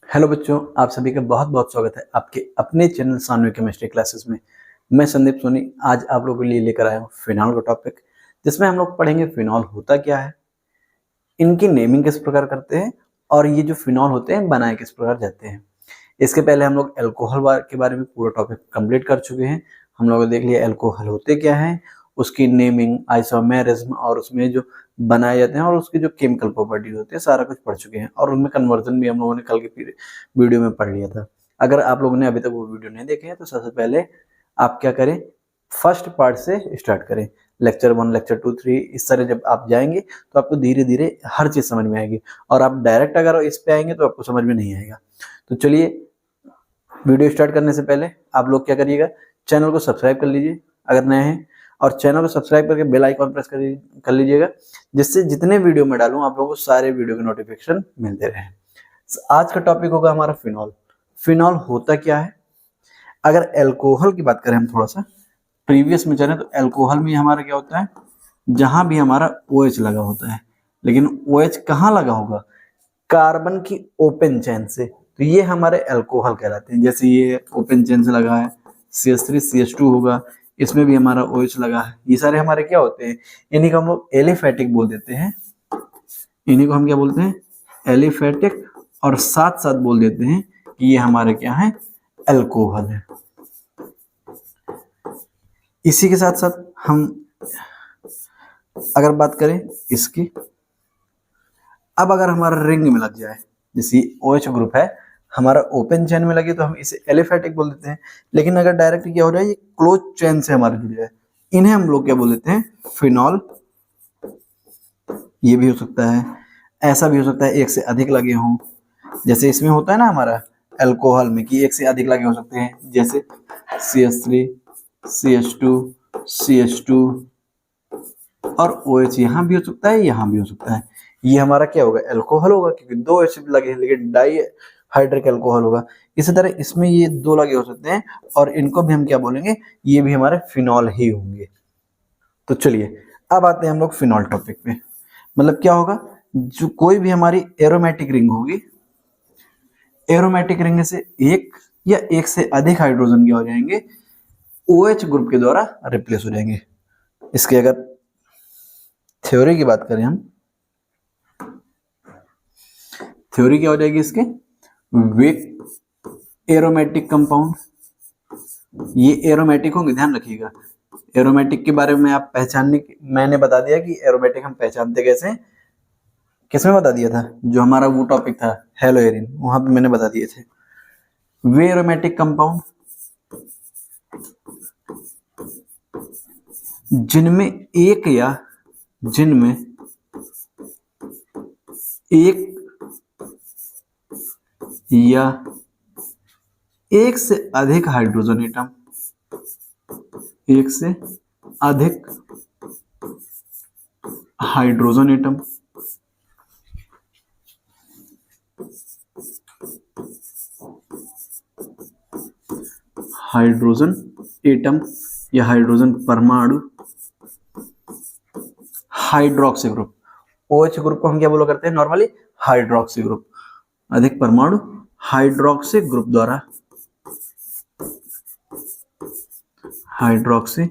Hello बच्चों, आप सभी का बहुत बहुत स्वागत है आपके अपने चैनल सानवी केमिस्ट्री क्लासेस में। मैं संदीप सोनी आज आप लोगों के लिए लेकर आया हूँ फिनॉल का टॉपिक, जिसमें हम लोग पढ़ेंगे फिनॉल होता क्या है, इनकी नेमिंग किस प्रकार करते हैं और ये जो फिनॉल होते हैं बनाए किस प्रकार जाते हैं। इसके पहले हम लोग अल्कोहल के बारे में पूरा टॉपिक कंप्लीट कर चुके हैं। हम लोगों ने देख लिया अल्कोहल होते क्या हैं, उसकी नेमिंग, आइसोमेरिज्म और उसमें जो बनाए जाते हैं और उसकी जो केमिकल प्रॉपर्टीज होती है, सारा कुछ पढ़ चुके हैं। और उनमें कन्वर्जन भी हम लोगों ने कल के वीडियो में पढ़ लिया था। अगर आप लोगों ने अभी तक वो वीडियो नहीं देखे हैं तो सबसे पहले आप क्या करें, फर्स्ट पार्ट से स्टार्ट करें। लेक्चर 1, लेक्चर 2, 3 इस तरह जब आप जाएंगे तो आपको धीरे धीरे हर चीज़ समझ में आएगी। और आप डायरेक्ट अगर इस पे आएंगे तो आपको समझ में नहीं आएगा। तो चलिए, वीडियो स्टार्ट करने से पहले आप लोग क्या करिएगा, चैनल को सब्सक्राइब कर लीजिए अगर नए हैं, और चैनल को सब्सक्राइब करके बेल आइकॉन प्रेस कर लीजिएगा, जिससे जितने वीडियो में डालूं आप लोगों को सारे वीडियो के नोटिफिकेशन मिलते रहे। आज का टॉपिक होगा हमारा फिनॉल। फिनॉल होता क्या है? अगर अल्कोहल की बात करें, हम थोड़ा सा प्रीवियस में चलें तो अल्कोहल में हमारा क्या होता है, जहां भी हमारा OH लगा होता है, लेकिन OH कहाँ लगा होगा, कार्बन की ओपन चेन से, तो ये हमारे अल्कोहल कहलाते हैं। जैसे ये ओपन चेन से लगा है, CH3 CH2 होगा, इसमें भी हमारा OH लगा है। ये सारे हमारे क्या होते हैं, इन्हीं को हम लोग एलिफेटिक बोल देते हैं। इन्हीं को हम क्या बोलते हैं, एलिफेटिक, और साथ साथ बोल देते हैं कि ये हमारे क्या है, अल्कोहल है। इसी के साथ साथ हम अगर बात करें इसकी, अब अगर हमारा रिंग में लग जाए, जैसे OH ग्रुप है हमारा ओपन चेन में लगे तो हम इसे एलिफेटिक बोल देते हैं। लेकिन अगर डायरेक्ट क्या हो जाए, ये क्लोज चेन से हमारे जुड़ जाए, इन्हें हम लोग क्या बोल देते हैं, फिनॉल। ये भी हो सकता है, ऐसा भी हो सकता है एक से अधिक लगे हों, जैसे इसमें होता है ना हमारा अल्कोहल में कि एक से अधिक लगे हो सकते हैं, जैसे CH3 CH2 CH2 और OH यहाँ भी हो सकता है, यहाँ भी हो सकता है। ये हमारा क्या होगा, अल्कोहल होगा, क्योंकि दो एसिड लगे हैं, लेकिन डाई हाइड्रिक अल्कोहल होगा। इसी तरह इसमें ये दो लगे हो सकते हैं और इनको भी हम क्या बोलेंगे, ये भी हमारे फिनॉल ही होंगे। तो चलिए अब आते हैं हम लोग फिनॉल टॉपिक पे। मतलब क्या होगा, जो कोई भी हमारी एरोमेटिक रिंग होगी, एरोमेटिक रिंग से एक या एक से अधिक हाइड्रोजन क्या हो जाएंगे, OH ग्रुप के द्वारा रिप्लेस हो जाएंगे। इसके अगर थ्योरी की बात करें हम, थ्योरी क्या हो जाएगी इसके, वीक एरोमेटिक कंपाउंड। ये एरोमेटिक होंगे, ध्यान रखिएगा। एरोमेटिक के बारे में आप पहचानने, मैंने बता दिया कि एरोमेटिक हम पहचानते कैसे, किसमें बता दिया था, जो हमारा वो टॉपिक था हेलोएरिन, वहां पे मैंने बता दिए थे। वे एरोमेटिक कंपाउंड जिनमें एक या एक से अधिक हाइड्रोजन एटम, एक से अधिक हाइड्रोजन एटम या हाइड्रोजन परमाणु, हाइड्रोक्सी ग्रुप। OH ग्रुप को हम क्या बोला करते हैं नॉर्मली, हाइड्रोक्सी ग्रुप। अधिक परमाणु हाइड्रोक्सी ग्रुप द्वारा, हाइड्रोक्सी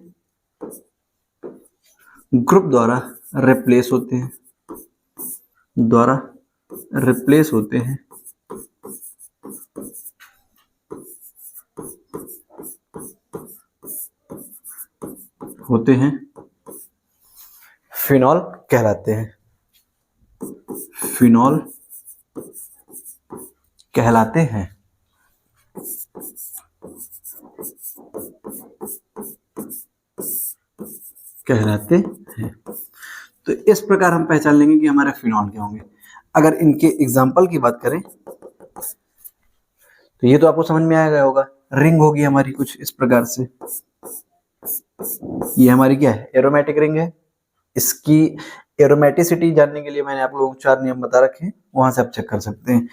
ग्रुप द्वारा रिप्लेस होते हैं, फिनॉल कहलाते हैं, फिनॉल कहलाते हैं। तो इस प्रकार हम पहचान लेंगे कि हमारे फिनॉल क्या होंगे। अगर इनके एग्जाम्पल की बात करें तो ये तो आपको समझ में आ गया होगा, रिंग होगी हमारी कुछ इस प्रकार से। ये हमारी क्या है, एरोमेटिक रिंग है। इसकी एरोमेटिसिटी जानने के लिए मैंने आप लोगों को 4 नियम बता रखे हैं, वहां से आप चेक कर सकते हैं।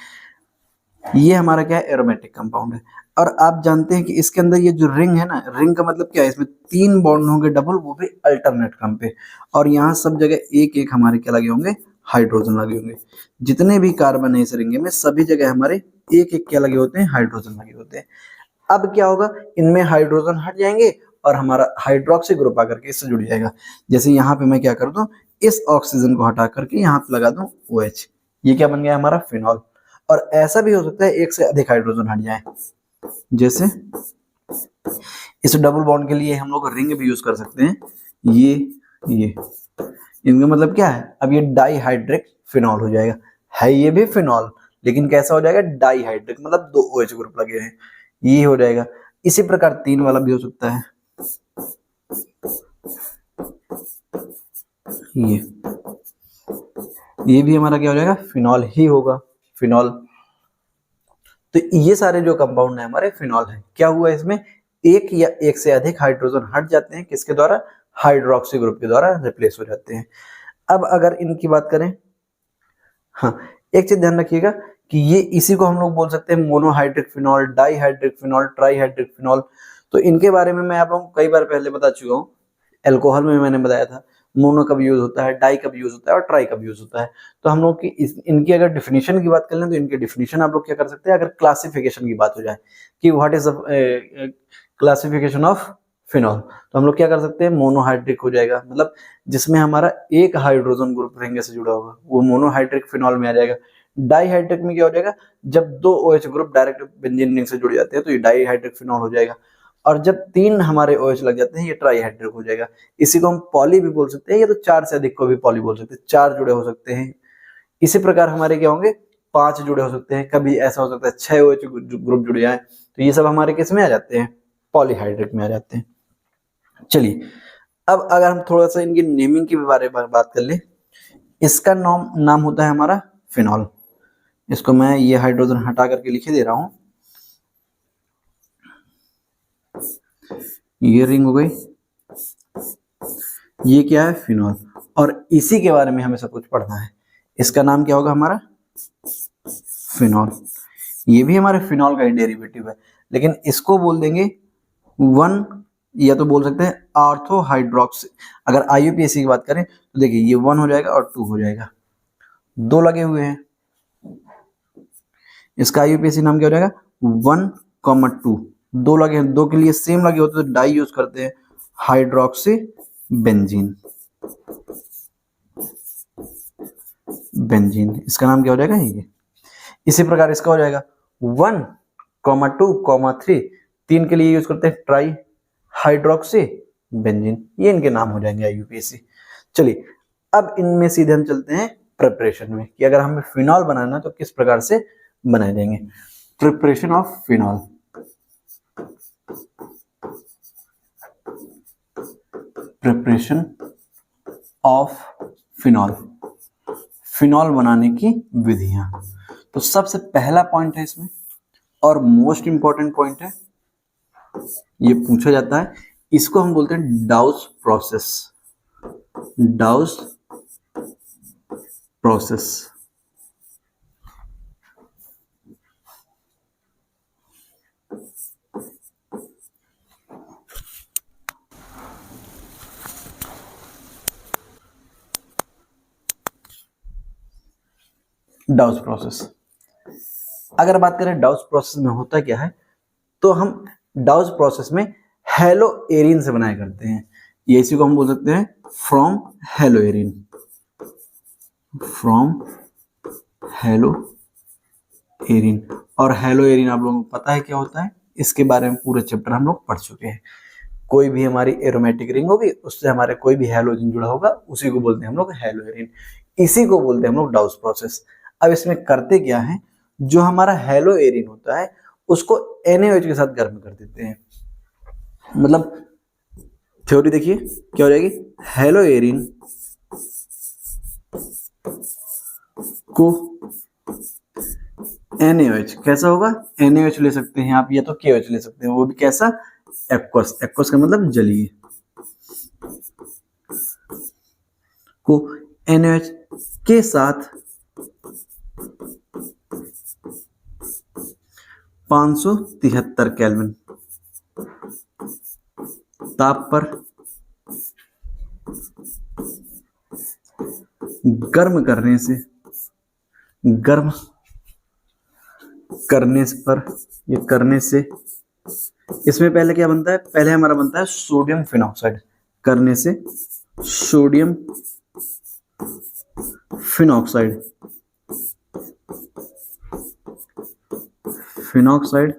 ये हमारा क्या है, एरोमेटिक कंपाउंड है। और आप जानते हैं कि इसके अंदर ये जो रिंग है ना, रिंग का मतलब क्या है, इसमें 3 बॉन्ड होंगे डबल, वो भी अल्टरनेट क्रम पे, और यहाँ सब जगह एक एक हमारे क्या लगे होंगे, हाइड्रोजन लगे होंगे। जितने भी कार्बन है इस रिंग में सभी जगह हमारे एक एक क्या लगे होते हैं, हाइड्रोजन लगे होते हैं। अब क्या होगा, इनमें हाइड्रोजन हट जाएंगे और हमारा हाइड्रोक्सी ग्रुप आकर के इससे जुड़ जाएगा। जैसे यहाँ पे मैं क्या कर दूं, इस ऑक्सीजन को हटा करके यहाँ पे लगा दूं OH, ये क्या बन गया हमारा फिनॉल। और ऐसा भी हो सकता है एक से अधिक हाइड्रोजन हट जाए, जैसे इस डबल बॉन्ड के लिए हम लोग रिंग भी यूज कर सकते हैं। ये इनका मतलब क्या है, अब ये डाईहाइड्रिक फिनॉल हो जाएगा। है ये भी फिनॉल लेकिन कैसा हो जाएगा, डाईहाइड्रिक, मतलब 2 OH ग्रुप लगे हैं, ये हो जाएगा। इसी प्रकार 3 वाला भी हो सकता है, ये भी हमारा क्या हो जाएगा, फिनॉल ही होगा, फिनॉल। तो ये सारे जो कंपाउंड है हमारे फिनॉल है। क्या हुआ इसमें, एक या एक से अधिक हाइड्रोजन हट जाते हैं, किसके द्वारा, हाइड्रोक्सी ग्रुप के द्वारा रिप्लेस हो जाते हैं। अब अगर इनकी बात करें, हाँ एक चीज ध्यान रखिएगा कि ये इसी को हम लोग बोल सकते हैं monohydric phenol, dihydric phenol, trihydric phenol. तो इनके बारे में मैं आप लोगों को कई बार पहले बता चुका हूँ। एल्कोहल में मैंने बताया था मोनो कब यूज होता है, डाई कब यूज होता है और ट्राई कब यूज होता है। तो हम लोग की इनकी अगर डिफिनीशन की बात कर लें तो इनकी डिफिनीशन आप लोग क्या कर सकते हैं, अगर क्लासिफिकेशन की बात हो जाए कि what is the classification of phenol, तो हम लोग क्या कर सकते हैं, मोनोहाइड्रिक हो जाएगा, मतलब जिसमें हमारा एक हाइड्रोजन ग्रुप रिंग से जुड़ा होगा वो मोनोहाइड्रिक फिनॉल में आ जाएगा। डाईहाइड्रिक में क्या हो जाएगा, जब 2 OH group direct benzene ring से जुड़ जाते हैं तो ये डाईहाइड्रिक फिनॉल हो जाएगा। और जब 3 हमारे OH लग जाते हैं ये ट्राईहाइड्रिक हो जाएगा। इसी को हम पॉली भी बोल सकते हैं, या तो 4 से अधिक को भी पॉली बोल सकते हैं, 4 जुड़े हो सकते हैं। इसी प्रकार हमारे क्या होंगे, 5 जुड़े हो सकते हैं, कभी ऐसा हो सकता है 6 OH ग्रुप जुड़ जाए, तो ये सब हमारे किस में आ जाते हैं, पॉलीहाइड्रिक में आ जाते हैं। चलिए अब अगर हम थोड़ा सा इनकी नेमिंग के बारे में बात कर ले, इसका नाम होता है हमारा फिनॉल। इसको मैं ये हाइड्रोजन हटा करके लिखे दे रहा हूं, ये रिंग हो गई, ये क्या है, फिनॉल। और इसी के बारे में हमें सब कुछ पढ़ना है। इसका नाम क्या होगा हमारा, फिनॉल। ये भी हमारे फिनॉल का ही डेरिवेटिव है, लेकिन इसको बोल देंगे 1, या तो बोल सकते हैं ऑर्थो हाइड्रोक्सी। अगर IUPAC की बात करें तो देखिए ये 1 हो जाएगा और 2 हो जाएगा, 2 लगे हुए हैं। इसका IUPAC नाम क्या हो जाएगा, 1,2, 2 लगे हैं, 2 के लिए सेम लगे होते तो डाई यूज करते हैं, हाइड्रोक्सी बेंजीन। इसका नाम क्या हो जाएगा, ये। इसी प्रकार इसका हो जाएगा 1,2,3, 3 के लिए यूज करते हैं ट्राई हाइड्रोक्सी बेंजीन, ये इनके नाम हो जाएंगे IUPAC। चलिए अब इनमें सीधे हम चलते हैं प्रिपरेशन में, कि अगर हमें फिनॉल बनाना तो किस प्रकार से बनाए जाएंगे। Preparation of phenol, preparation of phenol, phenol बनाने की विधियां। तो सबसे पहला पॉइंट है इसमें और मोस्ट इंपॉर्टेंट पॉइंट है, ये पूछा जाता है, इसको हम बोलते हैं डाउस प्रोसेस। डाउस process, डाउस process. अगर बात करें डाउस प्रोसेस में होता क्या है, तो हम डाउस प्रोसेस में हेलो एरिन से बनाया करते हैं। ये इसी को हम बोल सकते हैं from hello Erin, from hello Erin. और हेलो एरिन आप लोगों को पता है क्या होता है, इसके बारे में पूरे चैप्टर हम लोग पढ़ चुके हैं। कोई भी हमारी एरोमेटिक रिंग होगी उससे हमारे कोई भी हेलोजन जुड़ा होगा उसी को बोलते हैं हम लोग हेलो एरिन, इसी को बोलते हैं हम लोग डाउस प्रोसेस। अब इसमें करते क्या है, जो हमारा हेलो एरिन होता है उसको NaOH के साथ गर्म कर देते हैं। मतलब थ्योरी देखिए क्या हो जाएगी, हेलो एरिन को NaOH कैसा होगा, NaOH ले सकते हैं आप, या तो KOH ले सकते हैं, वो भी कैसा, एक्वस। एक्वस का मतलब जलीय, को NaOH के साथ 573 केल्विन ताप पर गर्म करने से, गर्म करने पर, ये करने से इसमें पहले क्या बनता है, पहले हमारा बनता है सोडियम फिनॉक्साइड। करने से सोडियम फिनॉक्साइड, फिनॉक्साइड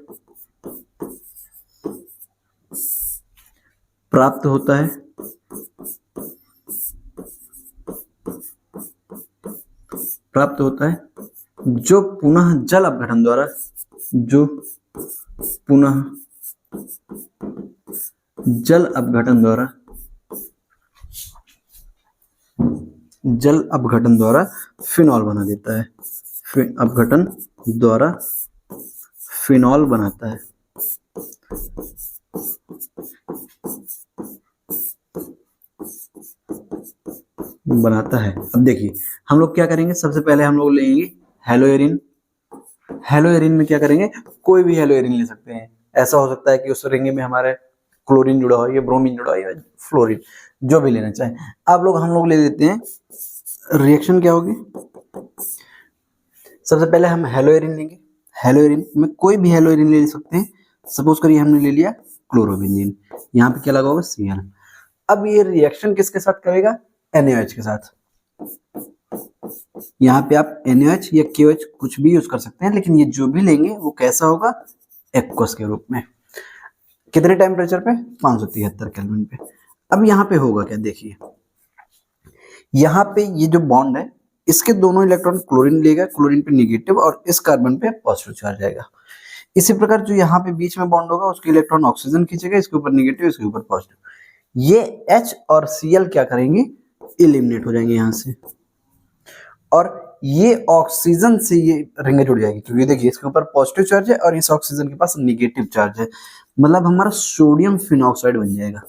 प्राप्त होता है, प्राप्त होता है जो पुनः जल अपघटन द्वारा, जो पुनः जल अपघटन द्वारा, जल अपघटन द्वारा फिनॉल बना देता है, अपघटन द्वारा फिनॉल बनाता है। बनाता है। अब देखिए हम लोग क्या करेंगे, सबसे पहले हम लोग लेंगे हेलोएरिन। हेलोएरिन में क्या करेंगे, कोई भी हेलोएरिन ले सकते हैं। ऐसा हो सकता है कि उस रिंग में हमारे क्लोरीन जुड़ा हो, या ब्रोमीन जुड़ा हो, या फ्लोरीन, जो भी लेना चाहे आप लोग। हम लोग ले लेते हैं, रिएक्शन क्या होगी, सबसे पहले हम हेलोएरिन लेंगे। हेलोएरिन में कोई भी हेलोएरिन ले सकते हैं। सपोज करिए हमने ले लिया क्लोरोबेंजीन, यहाँ पे क्या लगा होगा Cl। अब ये रिएक्शन किसके साथ करेगा, NaOH के साथ। यहाँ पे आप NaOH या KOH कुछ भी यूज कर सकते हैं, लेकिन ये जो भी लेंगे वो कैसा होगा, एक्वस के रूप में। कितने टेम्परेचर पे, 573 केल्विन पे। अब यहाँ पे होगा क्या, देखिए यहाँ पे ये जो बॉन्ड है, इसके दोनों इलेक्ट्रॉन क्लोरीन लेगा, क्लोरीन पे नेगेटिव और इस कार्बन पे पॉजिटिव चार्ज आएगा। इसी प्रकार जो यहाँ पे बीच में बॉन्ड होगा, उसके इलेक्ट्रॉन ऑक्सीजन खींचेगा, इसके ऊपर नेगेटिव, इसके ऊपर पॉजिटिव। ये H और Cl क्या करेंगे, एलिमिनेट हो जाएंगे यहाँ से, और ये ऑक्सीजन से ये रिंग जुड़ जाएगी, क्योंकि देखिए इसके ऊपर पॉजिटिव चार्ज है और इस ऑक्सीजन के पास नेगेटिव चार्ज है। मतलब हमारा सोडियम फिनॉक्साइड बन जाएगा।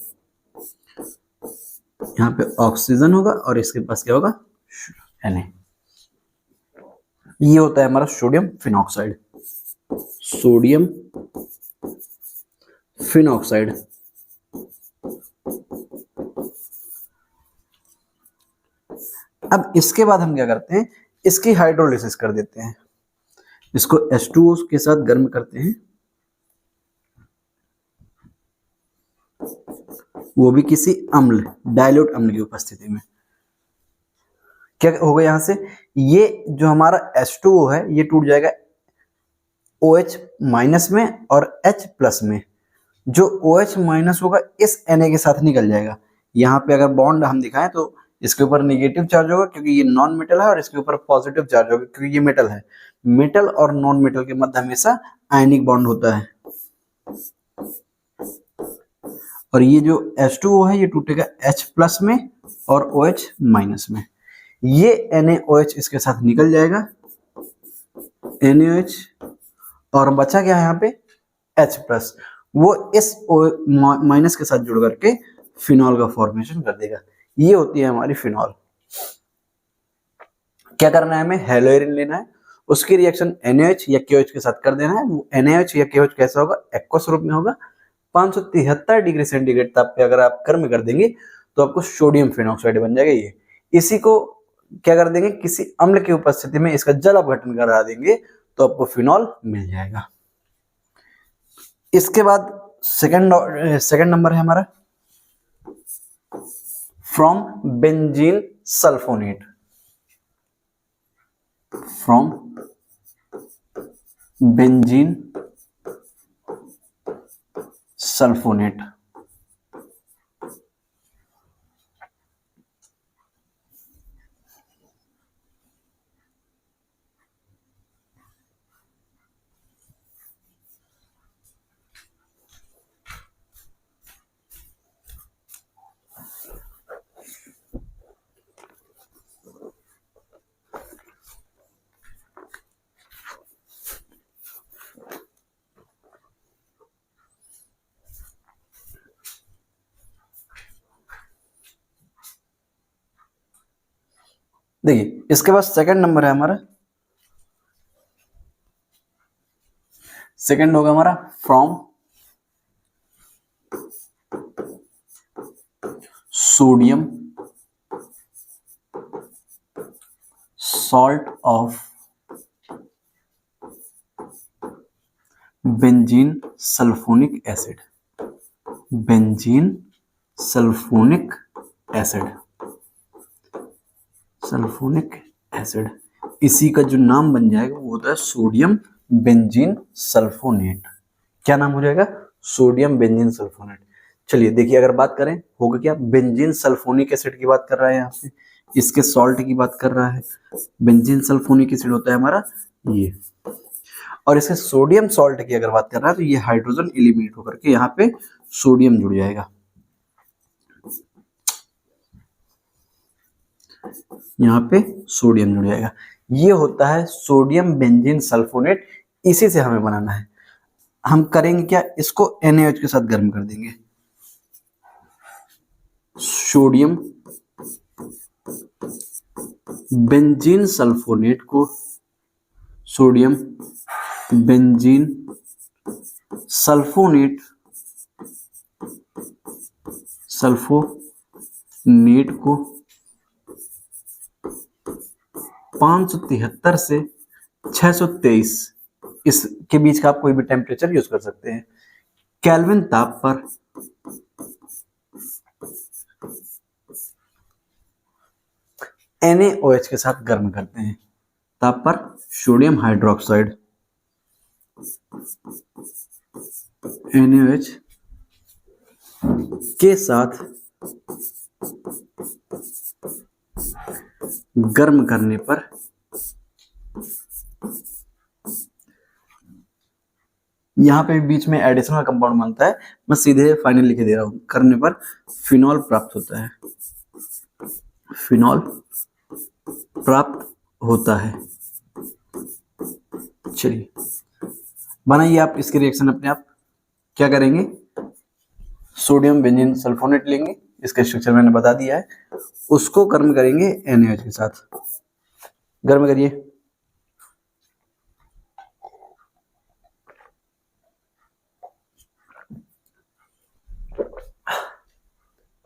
यहाँ पे ऑक्सीजन होगा और इसके पास क्या होगा, Na। ये होता है हमारा सोडियम फिनॉक्साइड, सोडियम फिनॉक्साइड। अब इसके बाद हम क्या करते हैं, इसकी हाइड्रोलिसिस कर देते हैं। इसको H2O के साथ गर्म करते हैं, वो भी किसी अम्ल, डाइल्यूट अम्ल की उपस्थिति में। क्या होगा, यहां से ये जो हमारा H2O है ये टूट जाएगा OH माइनस में और H प्लस में। जो OH माइनस होगा इस Na के साथ निकल जाएगा। यहाँ पे अगर बॉन्ड हम दिखाएं तो इसके ऊपर नेगेटिव चार्ज होगा क्योंकि ये नॉन मेटल है, और इसके ऊपर पॉजिटिव चार्ज होगा क्योंकि ये मेटल है। मेटल और नॉन मेटल के मध्य हमेशा आयनिक बॉन्ड होता है। और ये जो H2O है ये टूटेगा H प्लस में और OH माइनस में। ये NaOH इसके साथ निकल जाएगा, NaOH, और बचा क्या है यहाँ पे H प्लस, वो इस माइनस के साथ जुड़ करके फिनॉल का फॉर्मेशन कर देगा। ये होती है हमारी फिनॉल। क्या करना है, हमें हेलोएरिन लेना है, उसकी रिएक्शन NaOH या KOH के साथ कर देना है। वो NaOH या KOH कैसा होगा, एक्वस रूप में होगा। 573 डिग्री सेंटीग्रेड ताप पे अगर आप गर्म कर देंगे तो आपको सोडियम फिनॉक्साइड बन जाएगा। ये इसी को क्या कर देंगे, किसी अम्ल की उपस्थिति में इसका जल अपघटन करा देंगे तो आपको फिनॉल मिल जाएगा। इसके बाद सेकंड नंबर है हमारा from benzene sulphonate, from benzene sulphonate. देखिए इसके बाद सेकंड नंबर है हमारा, सेकंड होगा हमारा from sodium salt of benzene sulphonic acid, benzene sulphonic acid, sulphonic acid, इसी का जो नाम बन जाएगा वो होता है सोडियम बेंजीन सल्फोनेट। क्या नाम हो जाएगा? Sodium benzene sulphonate. चलिए देखिए, अगर बात करें होगा क्या, बेंजीन सल्फोनिक एसिड की बात कर रहा है यहाँ पे, इसके सॉल्ट की बात कर रहा है। बेंजीन सल्फोनिक एसिड होता है हमारा ये, और इसके सोडियम सॉल्ट की अगर बात कर रहा है तो ये हाइड्रोजन एलिमिनेट होकर के यहाँ पे सोडियम जुड़ जाएगा, यहाँ पे सोडियम जुड़ जाएगा। ये होता है सोडियम बेंजीन सल्फोनेट। इसी से हमें बनाना है। हम करेंगे क्या, इसको NaOH के साथ गर्म कर देंगे। सोडियम बेंजीन सल्फोनेट को सोडियम बेंजीन सल्फोनेट को 573 से 623 इसके बीच का आप कोई भी टेम्परेचर यूज कर सकते हैं, केल्विन ताप पर NaOH के साथ गर्म करते हैं। ताप पर सोडियम हाइड्रोक्साइड NaOH के साथ गर्म करने पर यहाँ पे बीच में एडिशनल कंपाउंड बनता है, मैं सीधे फाइनल लिख दे रहा हूं, करने पर फिनॉल प्राप्त होता है, फिनॉल प्राप्त होता है। चलिए बनाइए आप इसके रिएक्शन अपने आप। क्या करेंगे, सोडियम बेंजीन सल्फोनेट लेंगे, इसका स्ट्रक्चर मैंने बता दिया है, उसको गर्म करेंगे NaOH के साथ। गर्म करिए।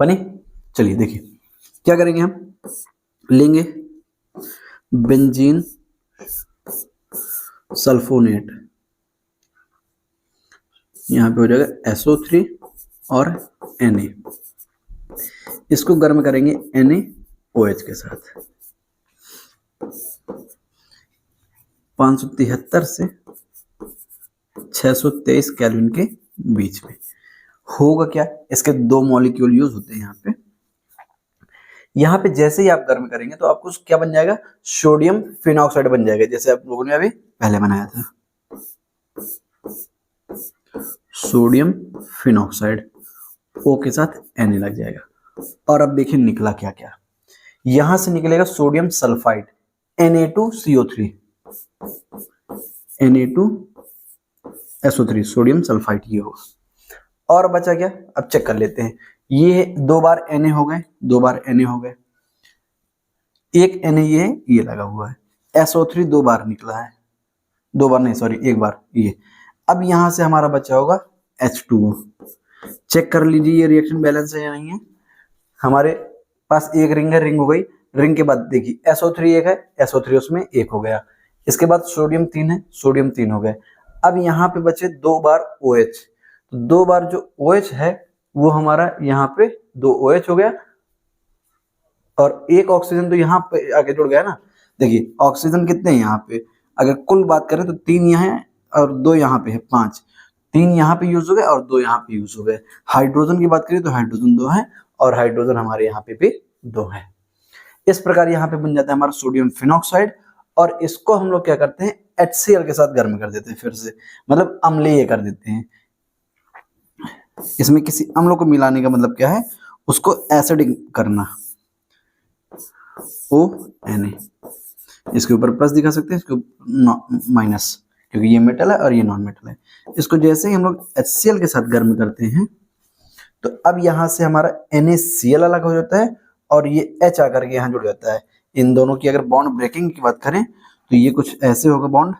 बनी? चलिए देखिए क्या करेंगे, हम लेंगे बेंजीन सल्फोनेट, यहाँ पे हो जाएगा SO3 और Na, इसको गर्म करेंगे NaOH के साथ 573 से 623 केल्विन के बीच में। होगा क्या, इसके दो मॉलिक्यूल यूज होते हैं यहाँ पे जैसे ही आप गर्म करेंगे तो आपको क्या बन जाएगा, सोडियम फिनॉक्साइड बन जाएगा, जैसे आप लोगों ने अभी पहले बनाया था, सोडियम फिनॉक्साइड O के साथ Na लग जाएगा। और अब देखिए निकला क्या क्या, यहां से निकलेगा sodium sulphide Na2CO3, Na2SO3 sodium sulphide ये होगा। और बचा क्या, अब चेक कर लेते हैं, ये दो बार Na हो गए, दो बार Na हो गए, एक Na ये लगा हुआ है, SO3 दो बार निकला है, दो बार नहीं सॉरी एक बार ये। अब यहां से हमारा बचा होगा H2O। चेक कर लीजिए ये रिएक्शन बैलेंस है या नहीं है। हमारे पास एक रिंग है, रिंग हो गई, रिंग के बाद देखिए SO3 एक है, SO3 उसमें एक हो गया, इसके बाद सोडियम 3 है, सोडियम 3 हो गए। अब यहाँ पे बचे दो बार OH, तो दो बार जो OH है वो हमारा यहाँ पे 2 OH हो गया, और एक ऑक्सीजन तो यहाँ पे आगे जुड़ गया ना। देखिए ऑक्सीजन कितने हैं यहाँ पे, अगर कुल बात करें तो 3 यहाँ है और 2 यहाँ पे है, 5, 3 यहाँ पे यूज हो गए और 2 यहाँ पे यूज हो गए। हाइड्रोजन की बात करें तो हाइड्रोजन 2 है और हाइड्रोजन हमारे यहाँ पे भी 2 है। इस प्रकार यहाँ पे बन जाता है हमारा सोडियम फिनॉक्साइड, और इसको हम लोग क्या करते हैं, HCl के साथ गर्म कर देते हैं, फिर से मतलब अम्लीय कर देते हैं। इसमें किसी अम्ल को मिलाने का मतलब क्या है, उसको एसिडिक करना, ONA। इसके ऊपर प्लस दिखा सकते हैं, इसके ऊपर माइनस, क्योंकि ये मेटल है और ये नॉन मेटल है। इसको जैसे ही हम लोग HCl के साथ गर्म करते हैं तो अब यहाँ से हमारा NaCl अलग हो जाता है और ये H आकर के यहाँ जुड़ जाता है। इन दोनों की अगर बॉन्ड ब्रेकिंग की बात करें तो ये कुछ ऐसे होगा बॉन्ड,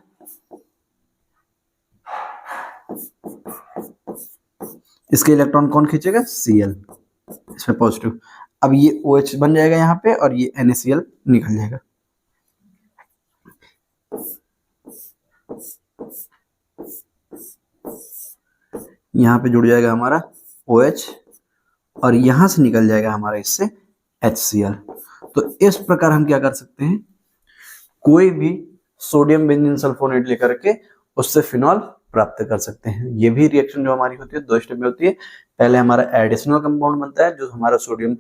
इसके इलेक्ट्रॉन कौन खींचेगा, Cl, इसमें पॉजिटिव। अब ये OH बन जाएगा यहाँ पे और ये NaCl निकल जाएगा। यहाँ पे जुड़ जाएगा हमारा OH और यहाँ से निकल जाएगा हमारा इससे HCl। तो इस प्रकार हम क्या कर सकते हैं, कोई भी सोडियम बेंजीन सल्फोनेट लेकर के उससे फिनॉल प्राप्त कर सकते हैं। ये भी रिएक्शन जो हमारी होती है 2 स्टेप में होती है। पहले हमारा एडिशनल कंपाउंड बनता है जो हमारा सोडियम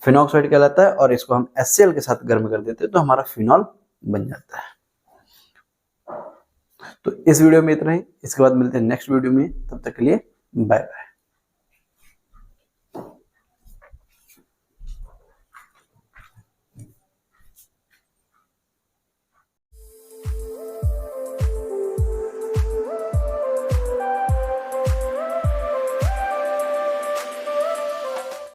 फिनॉक्साइड कहलाता है, और इसको हम HCl के साथ गर्म कर देते हैं तो हमारा फिनॉल बन जाता है। तो इस वीडियो में इतना ही, इसके बाद मिलते हैं नेक्स्ट वीडियो में, तब तक के लिए बाय बाय।